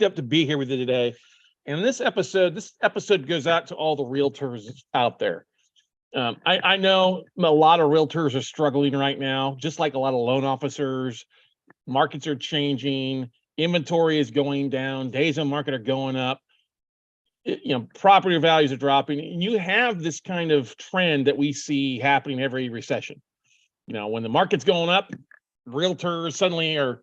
up to be here with you today. And this episode goes out to all the realtors out there. I know a lot of realtors are struggling right now, just like a lot of loan officers. Markets are changing, inventory is going down, days on market are going up. Property values are dropping. And you have this kind of trend that we see happening every recession. When the market's going up, realtors suddenly are,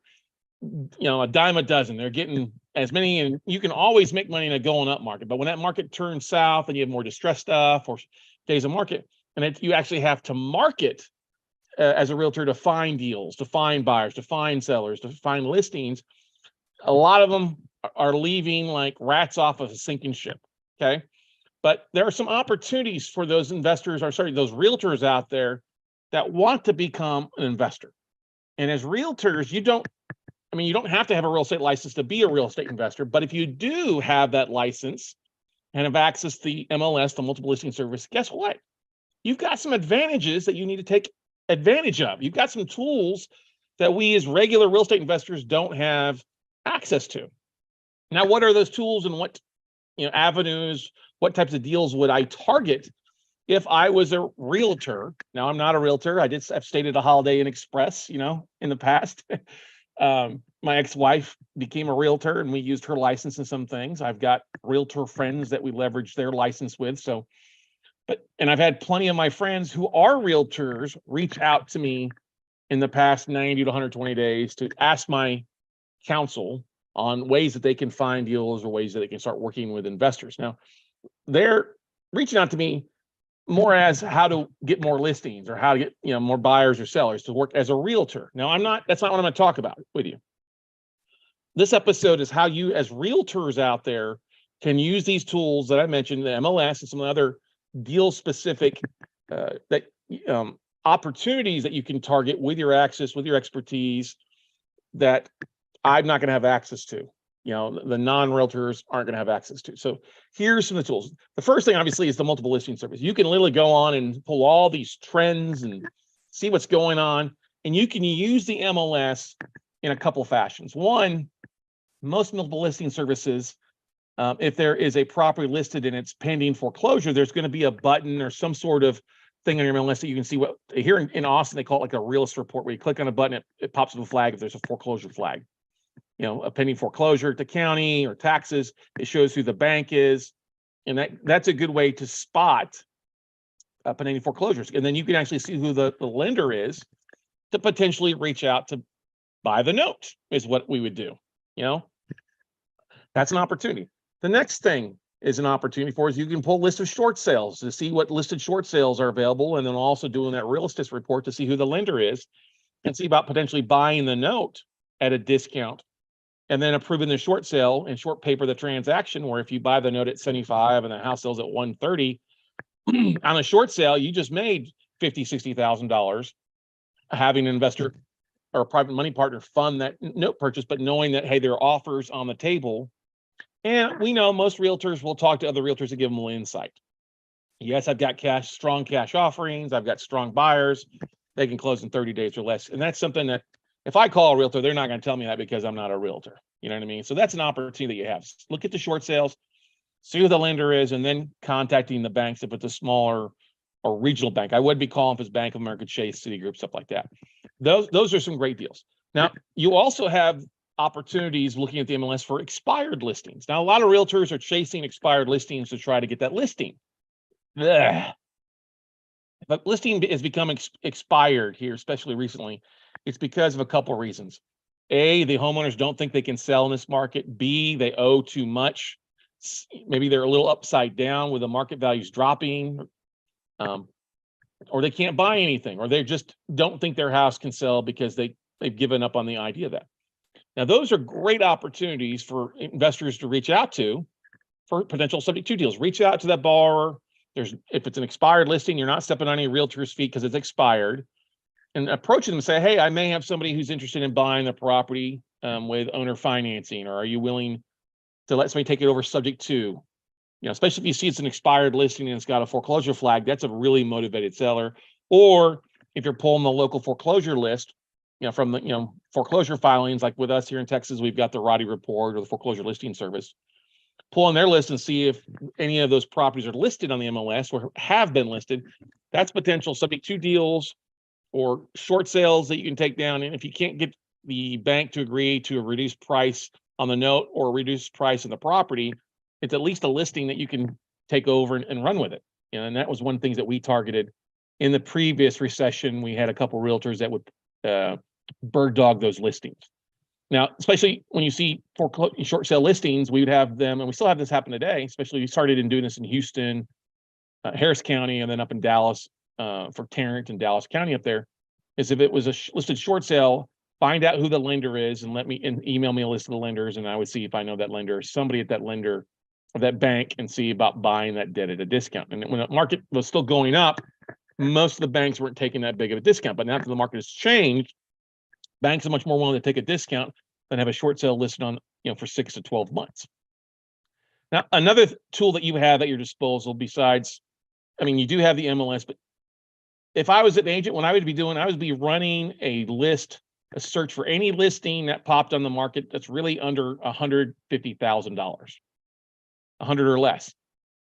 a dime a dozen. They're getting as many, and you can always make money in a going up market. But when that market turns south and you have more distressed stuff or days of market, and you actually have to market as a realtor to find deals, to find buyers, to find sellers, to find listings, a lot of them are leaving like rats off of a sinking ship. Okay. But there are some opportunities for those investors, those realtors out there that want to become an investor. And as realtors, you don't have to have a real estate license to be a real estate investor. But if you do have that license and have access to the MLS, the multiple listing service, guess what? You've got some advantages that you need to take advantage of. You've got some tools that we as regular real estate investors don't have access to. Now, what are those tools and what avenues, what types of deals would I target if I was a realtor? Now, I'm not a realtor. I've stayed at a Holiday Inn Express, in the past. My ex-wife became a realtor and we used her license in some things. I've got realtor friends that we leverage their license with. And I've had plenty of my friends who are realtors reach out to me in the past 90 to 120 days to ask my counsel on ways that they can find deals or ways that they can start working with investors. Now, they're reaching out to me more as how to get more listings or how to get more buyers or sellers to work as a realtor. Now, that's not what I'm going to talk about with you. This episode is how you as realtors out there can use these tools that I mentioned, the MLS and some other deal specific opportunities that you can target with your access, with your expertise that I'm not going to have access to. The non-realtors aren't going to have access to. So here's some of the tools. The first thing, obviously, is the multiple listing service. You can literally go on and pull all these trends and see what's going on. And you can use the MLS in a couple fashions. One, most multiple listing services, if there is a property listed and it's pending foreclosure, there's going to be a button or some sort of thing on your MLS that you can see what here in Austin, they call it like a realist report, where you click on a button, it pops up a flag if there's a foreclosure flag. A pending foreclosure at the county or taxes, it shows who the bank is. And that's a good way to spot pending foreclosures. And then you can actually see who the lender is to potentially reach out to buy the note is what we would do. That's an opportunity. The next thing is an opportunity for is you can pull a list of short sales to see what listed short sales are available. And then also doing that real estate report to see who the lender is and see about potentially buying the note at a discount. And then approving the short sale and short paper the transaction, where if you buy the note at 75 and the house sells at 130, on a short sale, you just made $50,000, $60,000 having an investor or a private money partner fund that note purchase, but knowing that, hey, there are offers on the table. And we know most realtors will talk to other realtors to give them a little insight. Yes, I've got strong cash offerings. I've got strong buyers. They can close in 30 days or less. And that's something that if I call a realtor, they're not going to tell me that because I'm not a realtor. You know what I mean? So that's an opportunity that you have. Look at the short sales, see who the lender is, and then contacting the banks if it's a smaller or regional bank. I would be calling if it's Bank of America, Chase, Citigroup, stuff like that. Those are some great deals. Now, you also have opportunities looking at the MLS for expired listings. Now, a lot of realtors are chasing expired listings to try to get that listing. Ugh. But listing is becoming expired here, especially recently. It's because of a couple of reasons. A, the homeowners don't think they can sell in this market. B, they owe too much. Maybe they're a little upside down with the market values dropping, or they can't buy anything, or they just don't think their house can sell because they've given up on the idea of that. Now, those are great opportunities for investors to reach out to for potential subject to deals. Reach out to that borrower. If it's an expired listing, you're not stepping on any realtor's feet because it's expired. And approach them and say, hey, I may have somebody who's interested in buying the property with owner financing, or are you willing to let somebody take it over subject to? Especially if you see it's an expired listing and it's got a foreclosure flag, that's a really motivated seller. Or if you're pulling the local foreclosure list, from the, foreclosure filings, like with us here in Texas, we've got the Roddy report or the foreclosure listing service. Pull on their list and see if any of those properties are listed on the MLS or have been listed. That's potential subject to deals or short sales that you can take down. And if you can't get the bank to agree to a reduced price on the note or a reduced price of the property, it's at least a listing that you can take over and run with it. And that was one of the things that we targeted in the previous recession. We had a couple realtors that would bird dog those listings. Now, especially when you see short sale listings, we would have them, and we still have this happen today, especially we started in doing this in Houston, Harris County, and then up in Dallas for Tarrant and Dallas County up there, is if it was a listed short sale, find out who the lender is and email me a list of the lenders, and I would see if I know that lender, somebody at that lender or that bank, and see about buying that debt at a discount. And when the market was still going up, most of the banks weren't taking that big of a discount. But now that the market has changed, banks are much more willing to take a discount than have a short sale listed on, for 6 to 12 months. Now, another tool that you have at your disposal besides, you do have the MLS, but if I was an agent, what I would be doing, I would be running a search for any listing that popped on the market that's really under $150,000, 100 or less.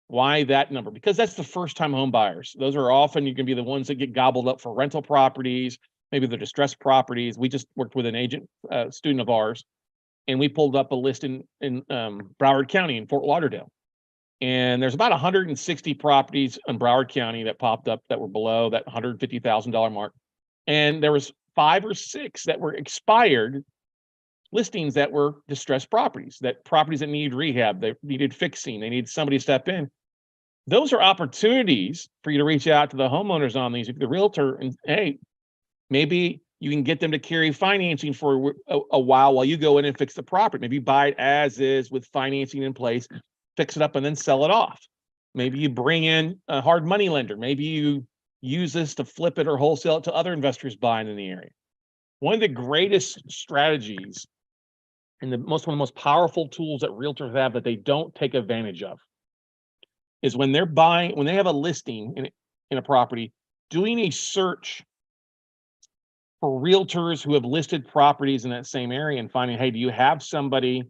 Why that number? Because that's the first time home buyers. Those are often, you can be the ones that get gobbled up for rental properties. Maybe they're distressed properties. We just worked with an agent, student of ours, and we pulled up a list in Broward County in Fort Lauderdale. And there's about 160 properties in Broward County that popped up that were below that $150,000 mark. And there was 5 or 6 that were expired listings that were distressed properties that needed rehab, they needed fixing, they needed somebody to step in. Those are opportunities for you to reach out to the homeowners on these, if the realtor, and hey, maybe you can get them to carry financing for a while you go in and fix the property. Maybe buy it as is with financing in place, fix it up, and then sell it off. Maybe you bring in a hard money lender. Maybe you use this to flip it or wholesale it to other investors buying in the area. One of the greatest strategies and one of the most powerful tools that realtors have that they don't take advantage of is when they have a listing in a property, doing a search for realtors who have listed properties in that same area and finding, hey, do you have somebody,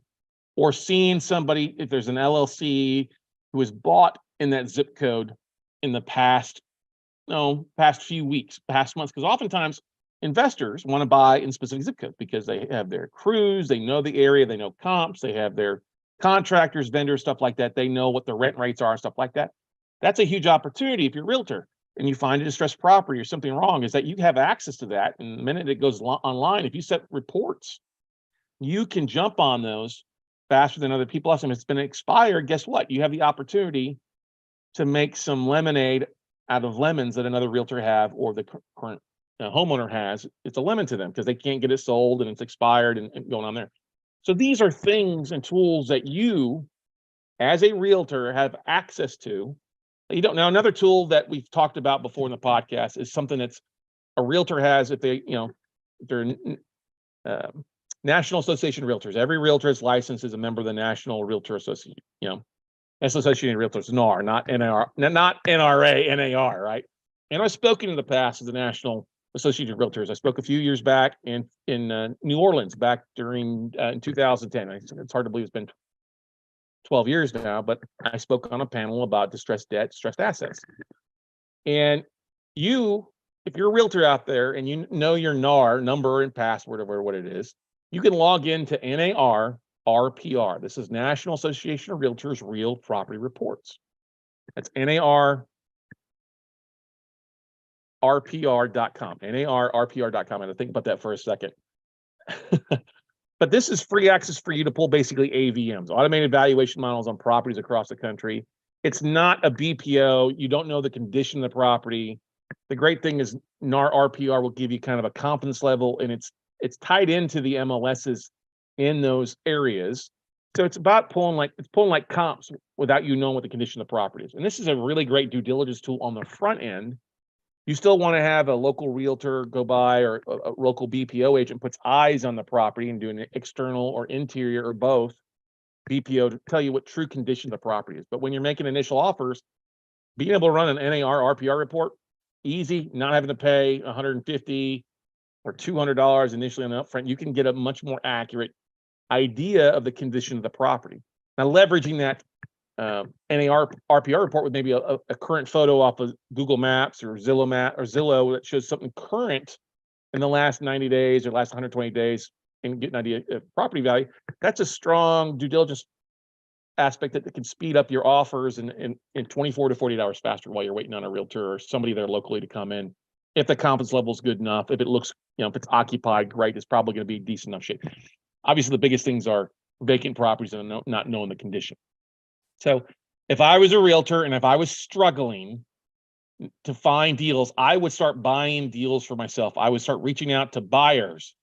or seeing somebody, if there's an LLC who has bought in that zip code in the past few weeks, past months, because oftentimes investors want to buy in specific zip codes because they have their crews, they know the area, they know comps, they have their contractors, vendors, stuff like that. They know what the rent rates are and stuff like that. That's a huge opportunity if you're a realtor and you find a distressed property or something wrong, is that you have access to that. And the minute it goes online, if you set reports, you can jump on those faster than other people. If it's been expired, guess what? You have the opportunity to make some lemonade out of lemons that another realtor have, or the current homeowner has. It's a lemon to them because they can't get it sold and it's expired and going on there. So these are things and tools that you, as a realtor, have access to. Now, another tool that we've talked about before in the podcast is something that's a realtor has if they're National Association of Realtors. Every realtor is licensed as a member of the National Realtor Association, Association of Realtors, NAR, not NAR, not NRA, NAR, right? And I've spoken in the past as the National Association of Realtors. I spoke a few years back in New Orleans back during in 2010. It's hard to believe it's been 12 years now, but I spoke on a panel about distressed debt, distressed assets. And if you're a realtor out there and you know your NAR number and password or what it is, you can log into NAR RPR. This is National Association of Realtors Real Property Reports. That's NAR RPR.com, NARRPR.com. I had to think about that for a second. But this is free access for you to pull basically AVMs, automated valuation models on properties across the country. It's not a BPO. You don't know the condition of the property. The great thing is NAR RPR will give you kind of a confidence level, and it's tied into the MLSs in those areas. So it's about pulling like comps without you knowing what the condition of the property is. And this is a really great due diligence tool on the front end. You still want to have a local realtor go by, or a local BPO agent puts eyes on the property and do an external or interior or both BPO to tell you what true condition the property is. But when you're making initial offers, being able to run an NAR RPR report, easy, not having to pay $150, or $200 initially on the upfront, you can get a much more accurate idea of the condition of the property. Now, leveraging that NAR RPR report with maybe a current photo off of Google Maps or Zillow that shows something current in the last 90 days or last 120 days and get an idea of property value, that's a strong due diligence aspect that can speed up your offers in 24 to 48 hours faster while you're waiting on a realtor or somebody there locally to come in. If the confidence level is good enough, if it looks, if it's occupied, great, it's probably going to be decent enough shape. Obviously, the biggest things are vacant properties and not knowing the condition. So if I was a realtor and if I was struggling to find deals, I would start buying deals for myself. I would start reaching out to buyers.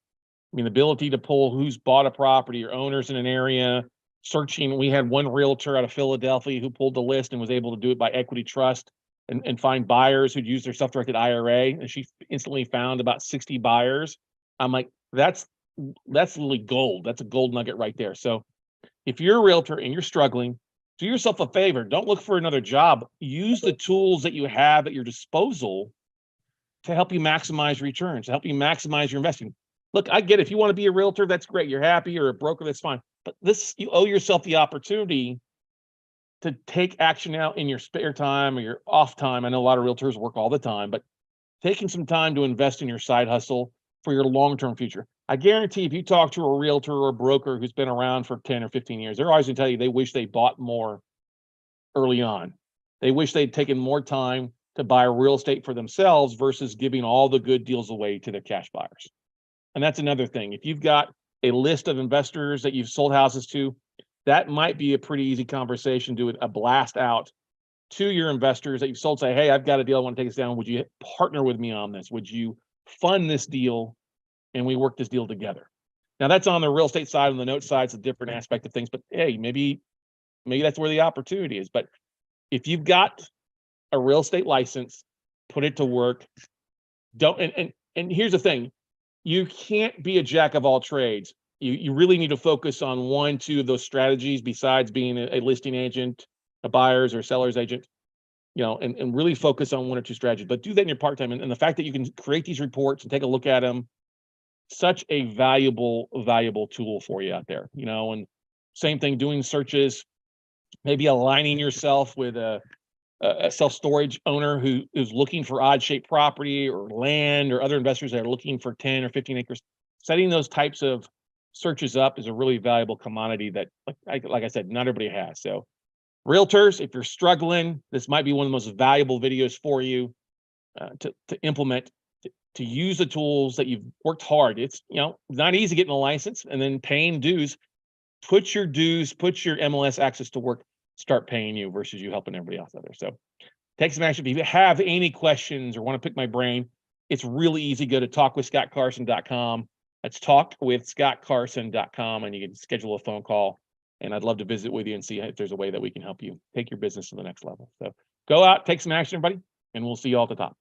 I mean, the ability to pull who's bought a property or owners in an area, searching. We had one realtor out of Philadelphia who pulled the list and was able to do it by equity trust and find buyers who'd use their self-directed IRA. And she instantly found about 60 buyers. I'm like, that's literally gold. That's a gold nugget right there. So if you're a realtor and you're struggling, do yourself a favor. Don't look for another job. Use the tools that you have at your disposal to help you maximize returns, to help you maximize your investing. Look, I get it. If you want to be a realtor, that's great. You're happy, or a broker, that's fine. But you owe yourself the opportunity to take action out in your spare time or your off time. I know a lot of realtors work all the time, but taking some time to invest in your side hustle for your long-term future. I guarantee if you talk to a realtor or a broker who's been around for 10 or 15 years, they're always going to tell you they wish they bought more early on. They wish they'd taken more time to buy real estate for themselves versus giving all the good deals away to their cash buyers. And that's another thing. If you've got a list of investors that you've sold houses to, that might be a pretty easy conversation. Do a blast out to your investors that you've sold. Say, hey, I've got a deal I want to take us down. Would you partner with me on this? Would you fund this deal and we work this deal together? Now, that's on the real estate side. On the note side, it's a different aspect of things. But hey, maybe that's where the opportunity is. But if you've got a real estate license, put it to work. Don't and here's the thing. You can't be a jack of all trades. You really need to focus on 1, 2 of those strategies besides being a listing agent, a buyer's or seller's agent, and really focus on 1 or 2 strategies. But do that in your part-time. And the fact that you can create these reports and take a look at them, such a valuable tool for you out there, and same thing, doing searches, maybe aligning yourself with a self-storage owner who is looking for odd-shaped property or land, or other investors that are looking for 10 or 15 acres. Setting those types of searches up is a really valuable commodity that, like I said, not everybody has. So realtors, if you're struggling, this might be one of the most valuable videos for you to implement, to use the tools that you've worked hard. It's not easy getting a license and then paying dues. Put your MLS access to work. Start paying you versus you helping everybody else out there. So take some action. If you have any questions or want to pick my brain, it's really easy. Go to talkwithscottcarson.com. That's talkwithscottcarson.com, and you can schedule a phone call. And I'd love to visit with you and see if there's a way that we can help you take your business to the next level. So go out, take some action, everybody, and we'll see you all at the top.